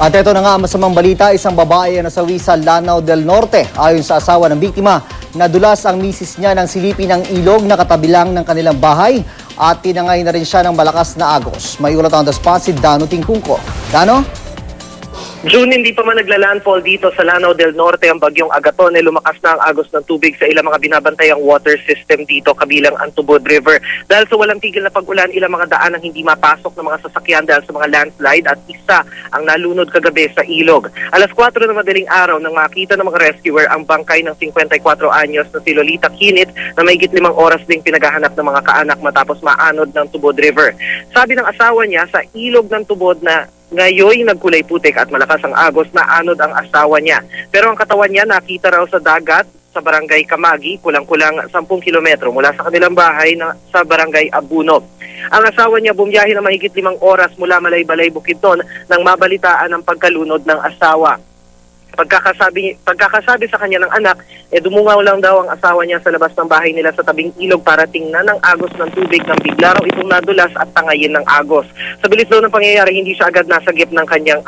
At ito na nga, masamang balita, isang babae na nasawi sa Lanao del Norte. Ayon sa asawa ng biktima, nadulas ang misis niya ng silipin ng ilog na katabilang ng kanilang bahay at tinangay na rin siya ng malakas na agos. May ulat on the spot si Dano Tingkungko. Dano? June, hindi pa man nagla-landfall dito sa Lanao del Norte ang bagyong Agaton. Lumakas na ang agos ng tubig sa ilang mga binabantayang water system dito, kabilang ang Tubod River. Dahil sa walang tigil na pag-ulan, ilang mga daan ang hindi mapasok ng mga sasakyan dahil sa mga landslide at isa ang nalunod kagabi sa ilog. Alas 4 na madaling araw nang makita ng mga rescuer ang bangkay ng 54 anyos na si Lolita Kinit na mahigit 5 oras ding pinaghahanap ng mga kaanak matapos maanod ng Tubod River. Sabi ng asawa niya, sa ilog ng Tubod na ngayoy nagkulay putik at malakas ang agos na anod ang asawa niya. Pero ang katawan niya nakita raw sa dagat sa barangay Kamagi, kulang-kulang 10 kilometro mula sa kanilang bahay sa barangay Abuno. Ang asawa niya bumiyahe na mahigit 5 oras mula Malay-Balay, Bukidnon nang mabalitaan ang pagkalunod ng asawa. Pagkakasabi sa kanya ng anak, dumungaw lang daw ang asawa niya sa labas ng bahay nila sa tabing ilog para tingnan ang agos ng tubig nang bigla raw itong nadulas at tangayin ng agos. Sa bilis daw ng pangyayari, hindi siya agad nasagip ng kanyang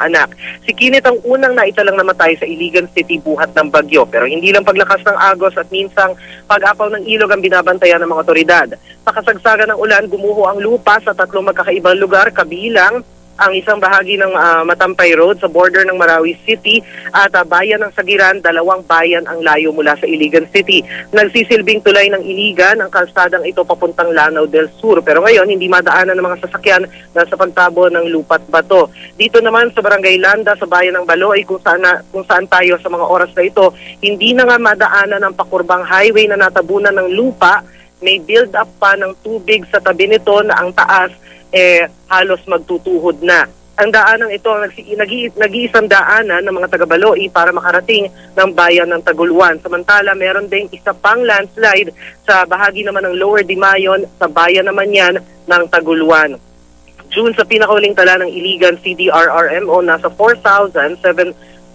anak. Si Kinit ang unang naitalang namatay sa Iligan City buhat ng bagyo, pero hindi lang paglakas ng agos at minsang pag-apaw ng ilog ang binabantayan ng mga otoridad. Sa kasagsagan ng ulan, gumuho ang lupa sa 3 magkakaibang lugar, kabilang ang isang bahagi ng Matampay Road sa border ng Marawi City at bayan ng Sagiran, 2 bayan ang layo mula sa Iligan City. Nagsisilbing tulay ng Iligan ang kalsadang ito papuntang Lanao del Sur, pero ngayon hindi madaanan ng mga sasakyan dahil sa pagtabo ng lupa't bato. Dito naman sa Barangay Landa sa bayan ng Baloy kung saan tayo sa mga oras na ito, hindi na nga madaanan ang pakurbang highway na natabunan ng lupa. May build up pa ng tubig sa tabi nito na ang taas halos magtutuhod na. Ang daanang ito ang nag-iisang daanan ng mga taga-Baloi para makarating ng bayan ng Taguluan. Samantala, meron ding isa pang landslide sa bahagi naman ng Lower Dimayon, sa bayan naman yan ng Taguluan. June, sa pinakahuling tala ng Iligan CDRRMO, nasa 4,272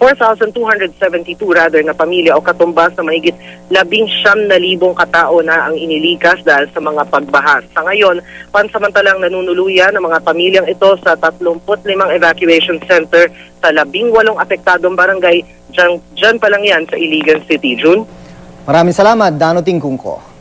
na pamilya o katumbas na mahigit 19,000 katao na ang inilikas dahil sa mga pagbaha. Sa ngayon, pansamantalang nanunuluyan ng mga pamilyang ito sa 35 evacuation center sa 18 apektadong barangay. Diyan pa lang yan sa Iligan City. June? Maraming salamat, Dano Tingkungko.